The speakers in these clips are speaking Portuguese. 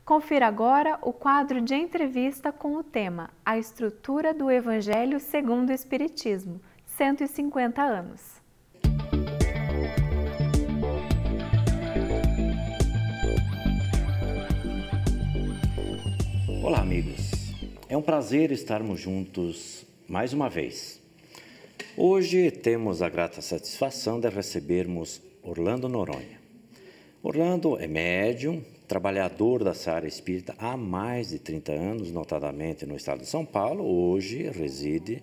Confira agora o quadro de entrevista com o tema A Estrutura do Evangelho segundo o Espiritismo, 150 anos. Olá, amigos. É um prazer estarmos juntos mais uma vez. Hoje temos a grata satisfação de recebermos Orlando Noronha. Orlando é médium, trabalhador da seara espírita há mais de 30 anos, notadamente no estado de São Paulo. Hoje reside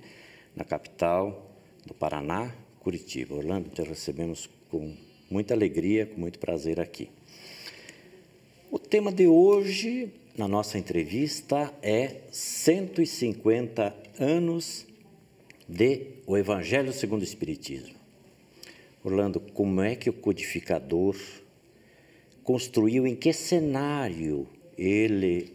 na capital do Paraná, Curitiba. Orlando, te recebemos com muita alegria, com muito prazer aqui. O tema de hoje, na nossa entrevista, é 150 anos de o Evangelho segundo o Espiritismo. Orlando, como é que o codificador construiu, em que cenário ele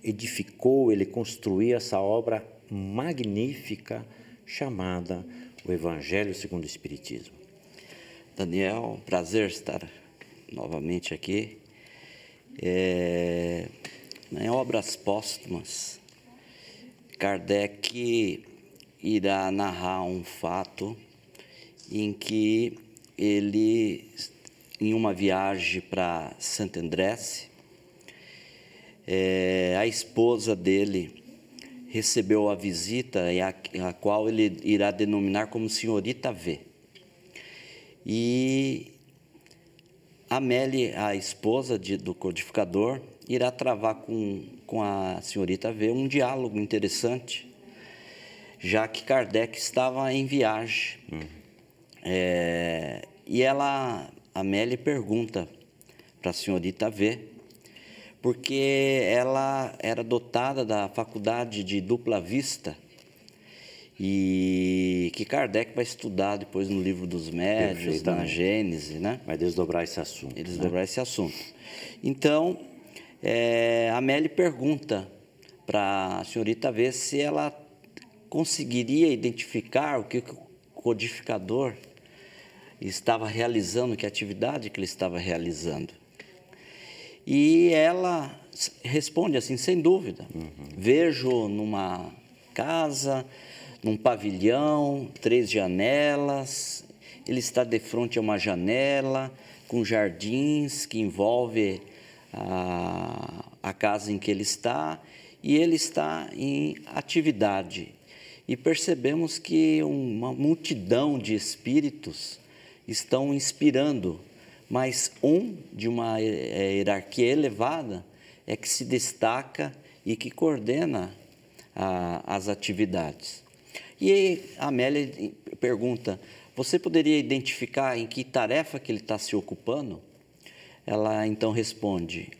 edificou, ele construiu essa obra magnífica chamada o Evangelho segundo o Espiritismo? Daniel, prazer estar novamente aqui. Em obras póstumas, Kardec irá narrar um fato em que ele, em uma viagem para Saint-André, a esposa dele recebeu a visita, a qual ele irá denominar como Senhorita V. E Amélie, a esposa do codificador, irá travar com a Senhorita V um diálogo interessante, já que Kardec estava em viagem. E Amélie pergunta para a Senhorita V, porque ela era dotada da faculdade de dupla vista, e que Kardec vai estudar depois no livro dos médiuns, na Gênese, né? Vai desdobrar esse assunto. Vai desdobrar esse assunto. Então, Amélie pergunta para a Senhorita V se ela conseguiria identificar o que o codificador estava realizando, que atividade que ele estava realizando. E ela responde assim, sem dúvida. Vejo numa casa, num pavilhão, 3 janelas, ele está de frente a uma janela, com jardins que envolve a casa em que ele está, e ele está em atividade. E percebemos que uma multidão de espíritos estão inspirando, mas de uma hierarquia elevada é que se destaca e que coordena as atividades. E a Amélie pergunta, você poderia identificar em que tarefa que ele está se ocupando? Ela então responde,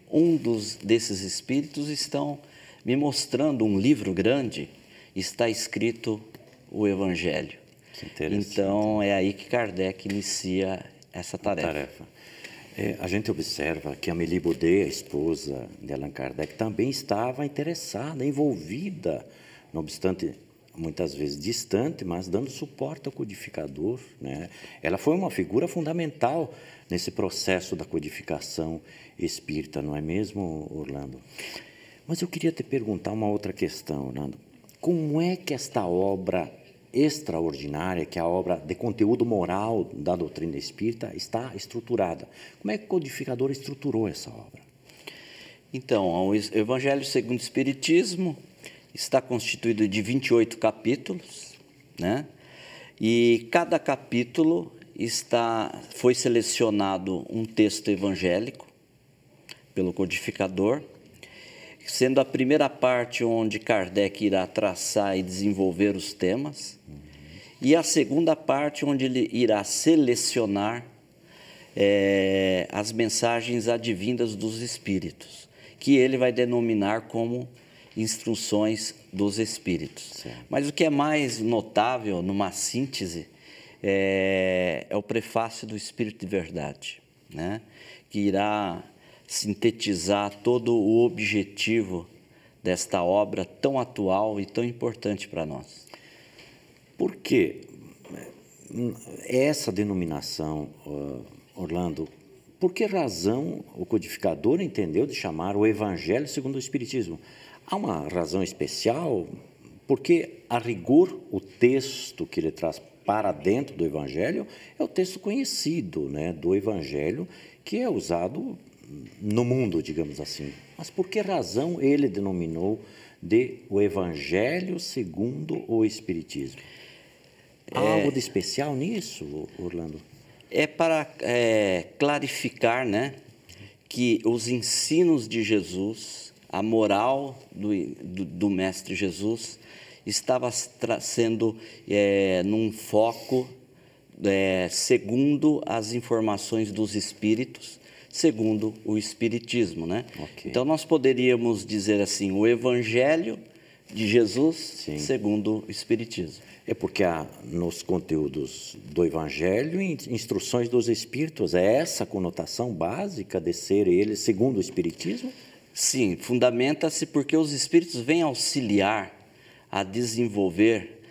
desses espíritos estão me mostrando um livro grande, está escrito o Evangelho. Então é aí que Kardec inicia essa tarefa. A gente observa que Amélie Baudet, a esposa de Allan Kardec, também estava interessada, envolvida, não obstante muitas vezes distante, mas dando suporte ao codificador, né? Ela foi uma figura fundamental nesse processo da codificação espírita, não é mesmo, Orlando? Mas eu queria te perguntar uma outra questão, Orlando. Como é que esta obra extraordinária, que é a obra de conteúdo moral da doutrina espírita, está estruturada? Como é que o codificador estruturou essa obra? Então, o Evangelho segundo o Espiritismo está constituído de 28 capítulos, né? E cada capítulo foi selecionado um texto evangélico pelo codificador, sendo a primeira parte onde Kardec irá traçar e desenvolver os temas, e a segunda parte onde ele irá selecionar as mensagens advindas dos espíritos, que ele vai denominar como instruções dos espíritos. Certo. Mas o que é mais notável, numa síntese, é o prefácio do Espírito de Verdade, né? Que irá sintetizar todo o objetivo desta obra tão atual e tão importante para nós. Por que essa denominação, Orlando, por que razão o codificador entendeu de chamar o Evangelho segundo o Espiritismo? Há uma razão especial? Porque, a rigor, o texto que ele traz para dentro do Evangelho é o texto conhecido, né, do Evangelho, que é usado no mundo, digamos assim. Mas por que razão ele denominou de o Evangelho segundo o Espiritismo? Há algo de especial nisso, Orlando? É para clarificar, né, que os ensinos de Jesus, a moral do Mestre Jesus, estava sendo num foco segundo as informações dos Espíritos, segundo o Espiritismo, né? Okay. Então, nós poderíamos dizer assim, o Evangelho de Jesus, sim, segundo o Espiritismo. É porque há nos conteúdos do Evangelho instruções dos Espíritos. É essa a conotação básica de ser ele segundo o Espiritismo? Sim, fundamenta-se porque os Espíritos vêm auxiliar a desenvolver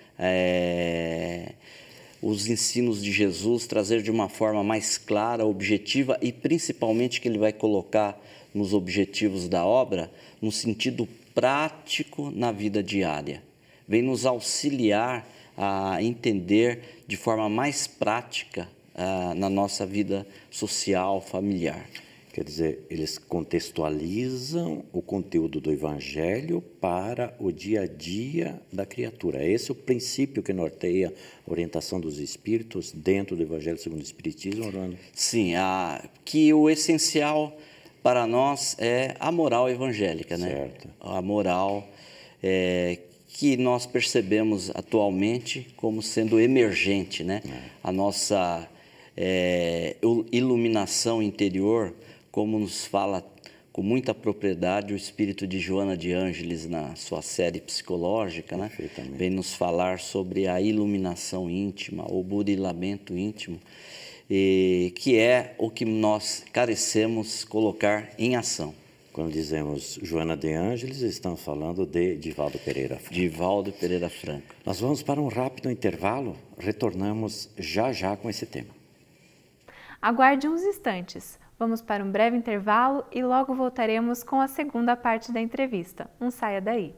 os ensinos de Jesus, trazer de uma forma mais clara, objetiva e principalmente que ele vai colocar nos objetivos da obra, no sentido prático na vida diária. Vem nos auxiliar a entender de forma mais prática na nossa vida social, familiar. Quer dizer, eles contextualizam o conteúdo do Evangelho para o dia a dia da criatura. Esse é o princípio que norteia a orientação dos Espíritos dentro do Evangelho segundo o Espiritismo, Orlando? Sim, que o essencial para nós é a moral evangélica, né? Certo. A moral que nós percebemos atualmente como sendo emergente, né? A nossa iluminação interior, como nos fala com muita propriedade o espírito de Joana de Ângeles na sua série psicológica, né? Vem nos falar sobre a iluminação íntima, o burilamento íntimo, que é o que nós carecemos colocar em ação. Quando dizemos Joana de Ângeles, estamos falando de Divaldo Pereira Franco. Divaldo Pereira Franco. Nós vamos para um rápido intervalo, retornamos já já com esse tema. Aguarde uns instantes. Vamos para um breve intervalo e logo voltaremos com a segunda parte da entrevista. Não saia daí.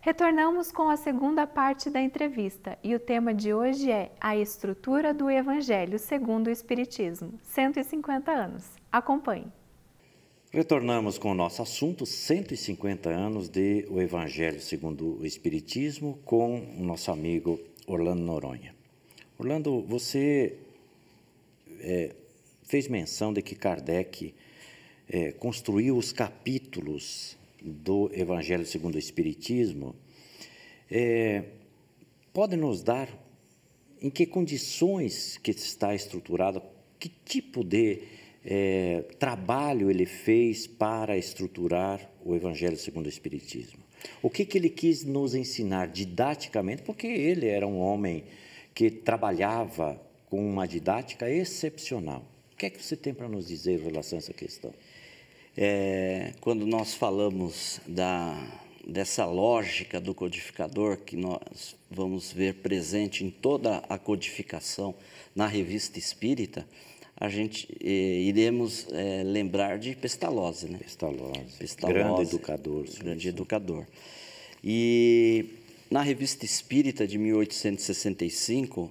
Retornamos com a segunda parte da entrevista e o tema de hoje é a estrutura do Evangelho segundo o Espiritismo, 150 anos. Acompanhe. Retornamos com o nosso assunto, 150 anos de o Evangelho segundo o Espiritismo, com o nosso amigo Orlando Noronha. Orlando, você fez menção de que Kardec construiu os capítulos do Evangelho segundo o Espiritismo. Pode nos dar em que condições que está estruturado, que tipo de trabalho ele fez para estruturar o Evangelho segundo o Espiritismo? O que ele quis nos ensinar didaticamente? Porque ele era um homem que trabalhava com uma didática excepcional. O que é que você tem para nos dizer em relação a essa questão? Quando nós falamos dessa lógica do codificador, que nós vamos ver presente em toda a codificação na Revista Espírita, a gente iremos lembrar de Pestalozzi, né? Pestalozzi, grande educador. Grande educador. E na Revista Espírita de 1865,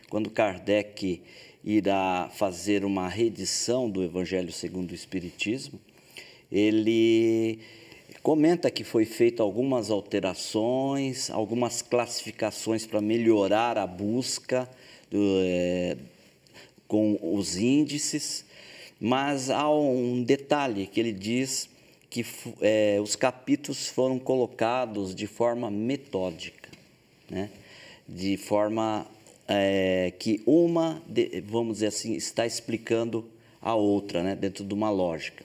quando Kardec irá fazer uma reedição do Evangelho segundo o Espiritismo, ele comenta que foi feito algumas alterações, algumas classificações para melhorar a busca com os índices, mas há um detalhe que ele diz que os capítulos foram colocados de forma metódica, né? De forma que vamos dizer assim, está explicando a outra, né? Dentro de uma lógica.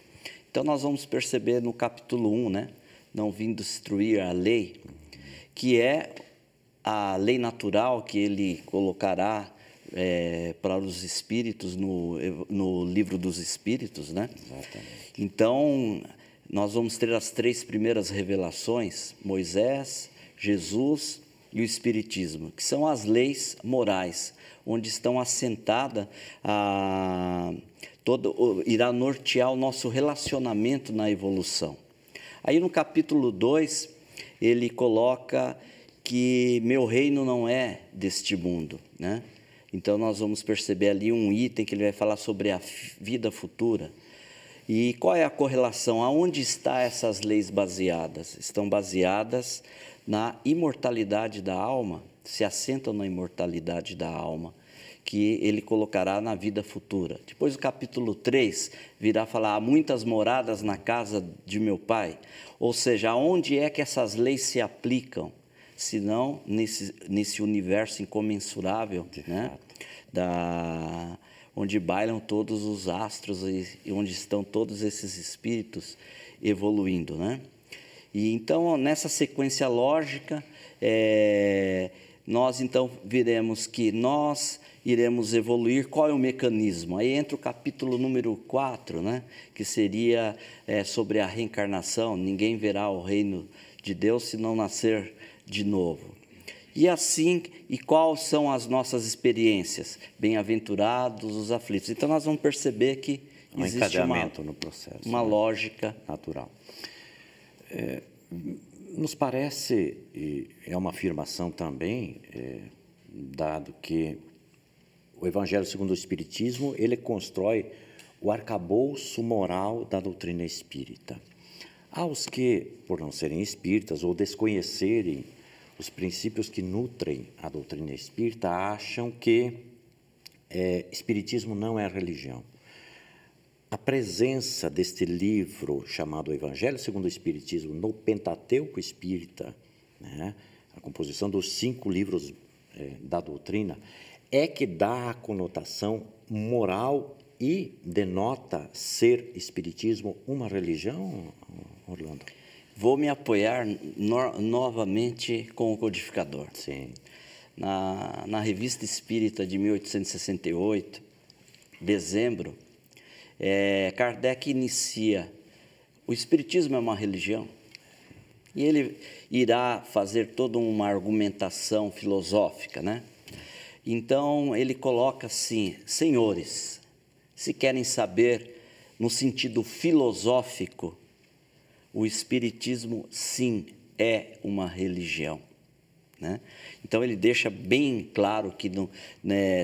Então, nós vamos perceber no capítulo 1, né? Não vim destruir a lei, que é a lei natural que ele colocará para os espíritos no livro dos espíritos, né? Exatamente. Então, nós vamos ter as 3 primeiras revelações, Moisés, Jesus e o Espiritismo, que são as leis morais, onde estão assentadas irá nortear o nosso relacionamento na evolução. Aí no capítulo 2, ele coloca que meu reino não é deste mundo, né? Então nós vamos perceber ali um item que ele vai falar sobre a vida futura. E qual é a correlação? Aonde estão essas leis baseadas? Estão baseadas na imortalidade da alma, se assentam na imortalidade da alma, que ele colocará na vida futura. Depois o capítulo 3 virá falar: há muitas moradas na casa de meu pai. Ou seja, aonde é que essas leis se aplicam? Senão nesse universo incomensurável, né? Onde bailam todos os astros e onde estão todos esses espíritos evoluindo, né? E então, nessa sequência lógica, nós então veremos que nós iremos evoluir. Qual é o mecanismo? Aí entra o capítulo número 4, né? Que seria sobre a reencarnação. Ninguém verá o reino de Deus se não nascer de novo. E assim, e quais são as nossas experiências? Bem-aventurados os aflitos. Então, nós vamos perceber que existe no processo, uma lógica natural. Nos parece, e é uma afirmação também, dado que o Evangelho segundo o Espiritismo, ele constrói o arcabouço moral da doutrina espírita. Há os que, por não serem espíritas ou desconhecerem os princípios que nutrem a doutrina espírita, acham que espiritismo não é religião. A presença deste livro chamado Evangelho segundo o Espiritismo no Pentateuco Espírita, né, a composição dos 5 livros da doutrina, é que dá a conotação moral e denota ser espiritismo uma religião, Orlando? Vou me apoiar novamente com o codificador. Sim. Na Revista Espírita de 1868, dezembro, Kardec inicia: o Espiritismo é uma religião? E ele irá fazer toda uma argumentação filosófica, né? Então, ele coloca assim: senhores, se querem saber no sentido filosófico, o Espiritismo, sim, é uma religião, né? Então, ele deixa bem claro que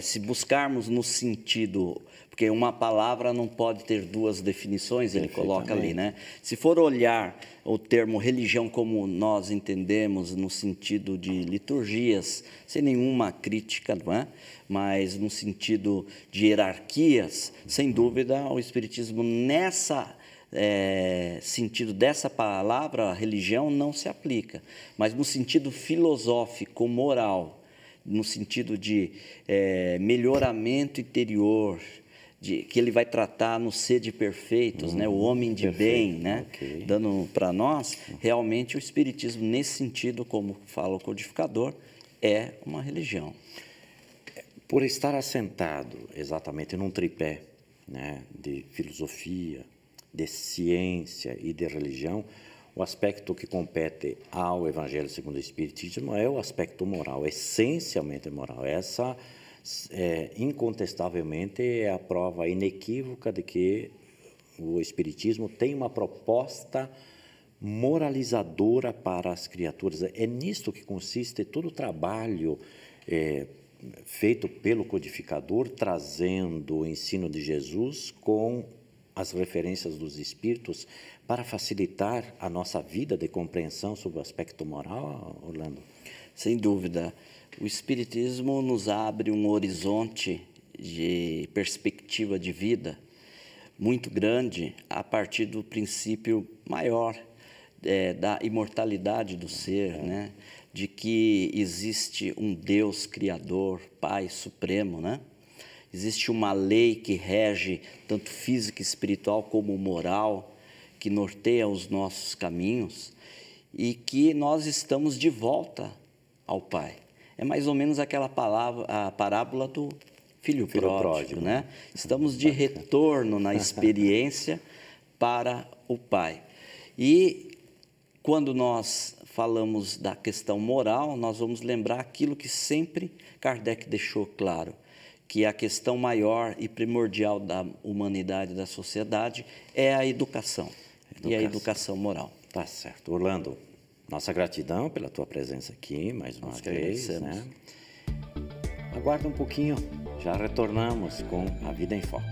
se buscarmos no sentido... Porque uma palavra não pode ter 2 definições, ele coloca ali, né? Se for olhar o termo religião como nós entendemos, no sentido de liturgias, sem nenhuma crítica, não é? Mas no sentido de hierarquias, sem dúvida, o Espiritismo, sentido dessa palavra, religião, não se aplica. Mas no sentido filosófico, moral, no sentido de melhoramento interior, que ele vai tratar no Sede Perfeitos, né? O homem de bem, né? Okay. Dando para nós, realmente o Espiritismo, nesse sentido, como fala o codificador, é uma religião. Por estar assentado exatamente num tripé, né, de filosofia, de ciência e de religião, o aspecto que compete ao Evangelho segundo o Espiritismo é o aspecto moral, essencialmente moral. Essa, incontestavelmente, é a prova inequívoca de que o Espiritismo tem uma proposta moralizadora para as criaturas. É nisto que consiste todo o trabalho feito pelo codificador, trazendo o ensino de Jesus com as referências dos Espíritos para facilitar a nossa vida de compreensão sobre o aspecto moral, Orlando? Sem dúvida. O Espiritismo nos abre um horizonte de perspectiva de vida muito grande a partir do princípio maior da imortalidade do ser, né? De que existe um Deus Criador, Pai Supremo, né? Existe uma lei que rege tanto física e espiritual como moral, que norteia os nossos caminhos e que nós estamos de volta ao Pai. É mais ou menos aquela a parábola do filho pródigo, né? Estamos de retorno na experiência para o Pai. E quando nós falamos da questão moral, nós vamos lembrar aquilo que sempre Kardec deixou claro, que a questão maior e primordial da humanidade e da sociedade é a educação. E a educação moral. Tá certo. Orlando, nossa gratidão pela tua presença aqui, mais uma vez. Né? Aguarda um pouquinho, já retornamos com A Vida em Foco.